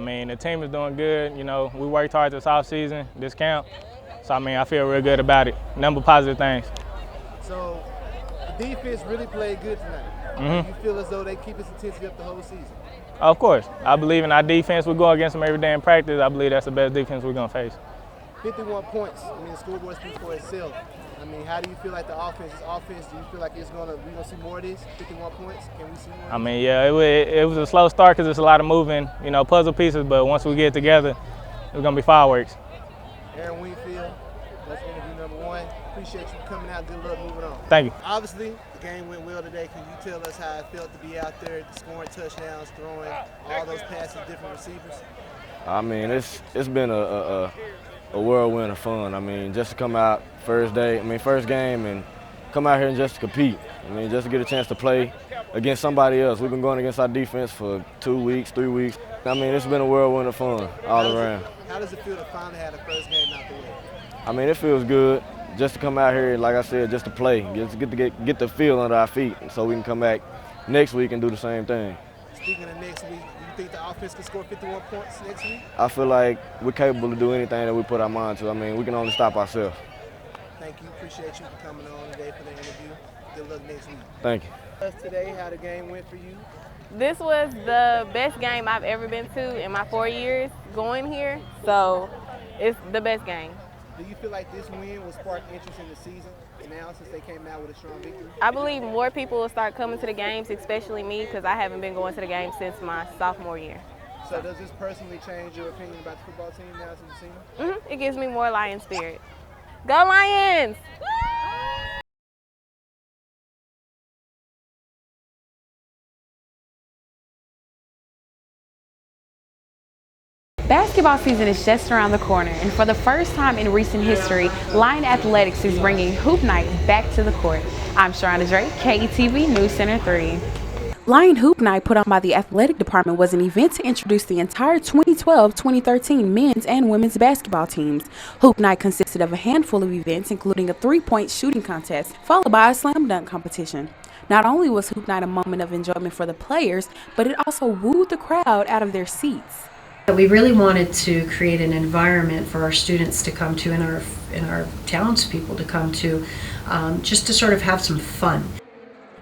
mean, the team is doing good. You know, we worked hard this offseason, this camp. So, I mean, I feel real good about it. Number positive things. So, the defense really played good tonight. You feel as though they keep its intensity up the whole season? Of course. I believe in our defense. We go against them every day in practice. I believe that's the best defense we're going to face. 51 points. I mean, the scoreboard speaks for itself. I mean, how do you feel like the offense is offense? Do you feel like we're gonna see more of these 51 points? Can we see more? I mean, yeah, it was a slow start because it's a lot of moving, you know, puzzle pieces. But once we get together, it's gonna be fireworks. Aaron Wingfield, that's interview number 1. Appreciate you coming out. Good luck moving on. Thank you. Obviously, the game went well today. Can you tell us how it felt to be out there, scoring touchdowns, throwing all those passes, different receivers? I mean, it's been a whirlwind of fun. I mean, just to come out first game and come out here and just to compete. I mean, just to get a chance to play against somebody else. We've been going against our defense for 2 weeks, 3 weeks. I mean, it's been a whirlwind of fun all around. How does it feel to finally have the first game out the way? I mean, it feels good just to come out here, like I said, just to play, get the feel under our feet so we can come back next week and do the same thing. Speaking of next week, do you think the offense can score 51 points next week? I feel like we're capable of doing anything that we put our mind to. I mean, we can only stop ourselves. Thank you. Appreciate you for coming on today for the interview. Good luck next week. Thank you. Tell us today how the game went for you. This was the best game I've ever been to in my 4 years going here, so it's the best game. Do you feel like this win will spark interest in the season now since they came out with a strong victory? I believe more people will start coming to the games, especially me, because I haven't been going to the games since my sophomore year. So does this personally change your opinion about the football team now since you've seen them? It gives me more Lion spirit. Go Lions! Basketball season is just around the corner, and for the first time in recent history, Lion Athletics is bringing Hoop Night back to the court. I'm Sharonda Drake, KETV News Center 3. Lion Hoop Night, put on by the athletic department, was an event to introduce the entire 2012-2013 men's and women's basketball teams. Hoop Night consisted of a handful of events, including a three-point shooting contest, followed by a slam dunk competition. Not only was Hoop Night a moment of enjoyment for the players, but it also wooed the crowd out of their seats. We really wanted to create an environment for our students to come to and our townspeople to come to, just to sort of have some fun.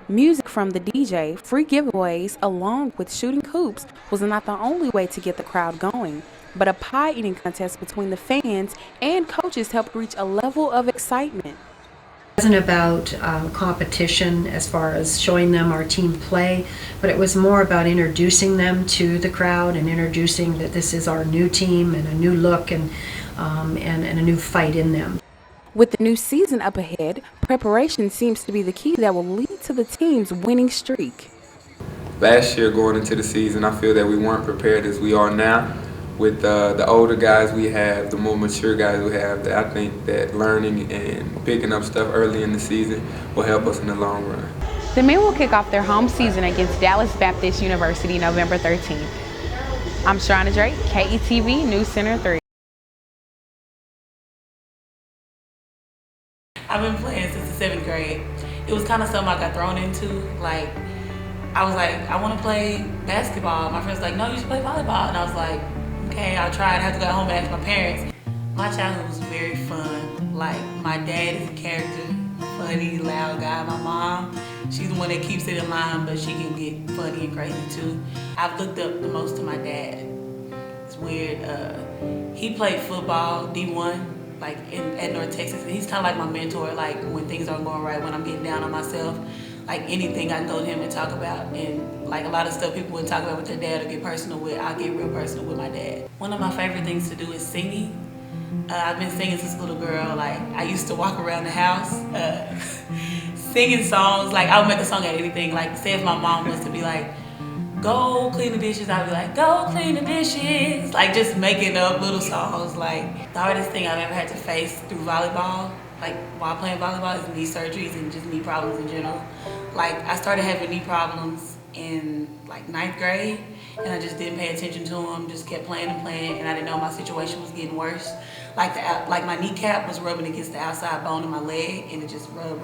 Music from the DJ, free giveaways, along with shooting hoops was not the only way to get the crowd going, but a pie eating contest between the fans and coaches helped reach a level of excitement. It wasn't about competition as far as showing them our team play, but it was more about introducing them to the crowd and introducing that this is our new team and a new look and a new fight in them. With the new season up ahead, preparation seems to be the key that will lead to the team's winning streak. Last year going into the season, I feel that we weren't prepared as we are now. With the older guys we have, the more mature guys we have, I think that learning and picking up stuff early in the season will help us in the long run. The men will kick off their home season against Dallas Baptist University November 13th. I'm Sharonda Drake, KETV News Center 3. I've been playing since the 7th grade. It was kind of something I got thrown into. Like, I was like, I want to play basketball. My friends were like, no, you should play volleyball. And I was like, okay, I'll try it. I have to go home and ask my parents. My childhood was very fun. Like, my dad is a character, funny, loud guy. My mom, she's the one that keeps it in line, but she can get funny and crazy too. I've looked up the most to my dad. It's weird. He played football, D1. Like at North Texas, and he's kind of like my mentor. Like when things aren't going right, when I'm getting down on myself, like anything I can go to him and talk about. And like a lot of stuff people wouldn't talk about with their dad or get personal with, I'll get real personal with my dad. One of my favorite things to do is singing. I've been singing since a little girl. Like I used to walk around the house singing songs. Like I would make a song out of anything. Like say if my mom was to be like, go clean the dishes, I'd be like, go clean the dishes. Like just making up little songs. Like the hardest thing I've ever had to face through volleyball, like while playing volleyball, is knee surgeries and just knee problems in general. Like I started having knee problems in like 9th grade and I just didn't pay attention to them, just kept playing and playing, and I didn't know my situation was getting worse. Like my kneecap was rubbing against the outside bone of my leg and it just rub.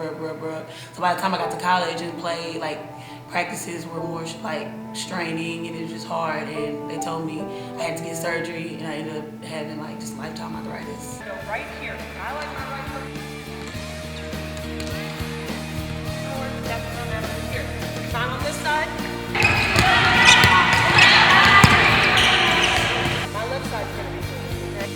So by the time I got to college and played like practices were more like straining, and it was just hard. And they told me I had to get surgery, and I ended up having like just lifetime arthritis. Right here. I like my right foot. Here. If I'm on this side. My left side's gonna be good. Okay?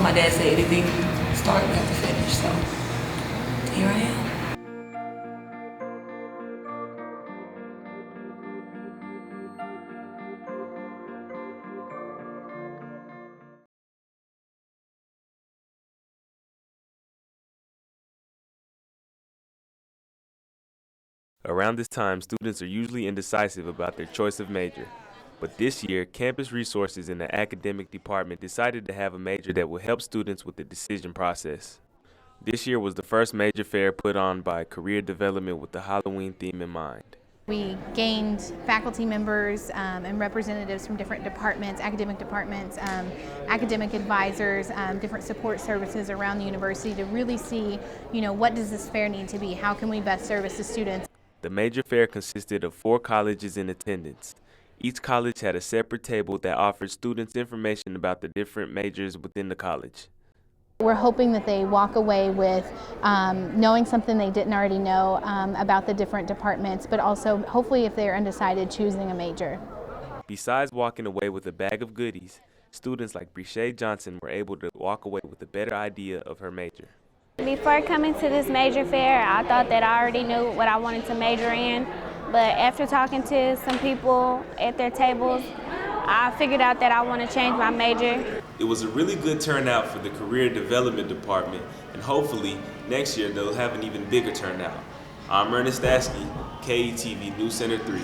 My dad said anything you start, you have to finish, so here I am. Around this time, students are usually indecisive about their choice of major. But this year, Campus Resources in the academic department decided to have a major that will help students with the decision process. This year was the first major fair put on by Career Development with the Halloween theme in mind. We gained faculty members and representatives from different departments, academic departments, academic advisors, different support services around the university to really see, what does this fair need to be? How can we best service the students? The major fair consisted of 4 colleges in attendance. Each college had a separate table that offered students information about the different majors within the college. We're hoping that they walk away with knowing something they didn't already know about the different departments, but also hopefully if they're undecided, choosing a major. Besides walking away with a bag of goodies, students like Breshae Johnson were able to walk away with a better idea of her major. Before coming to this major fair, I thought that I already knew what I wanted to major in, but after talking to some people at their tables, I figured out that I want to change my major. It was a really good turnout for the Career Development Department, and hopefully next year they'll have an even bigger turnout. I'm Ernest Askey, KETV News Center 3.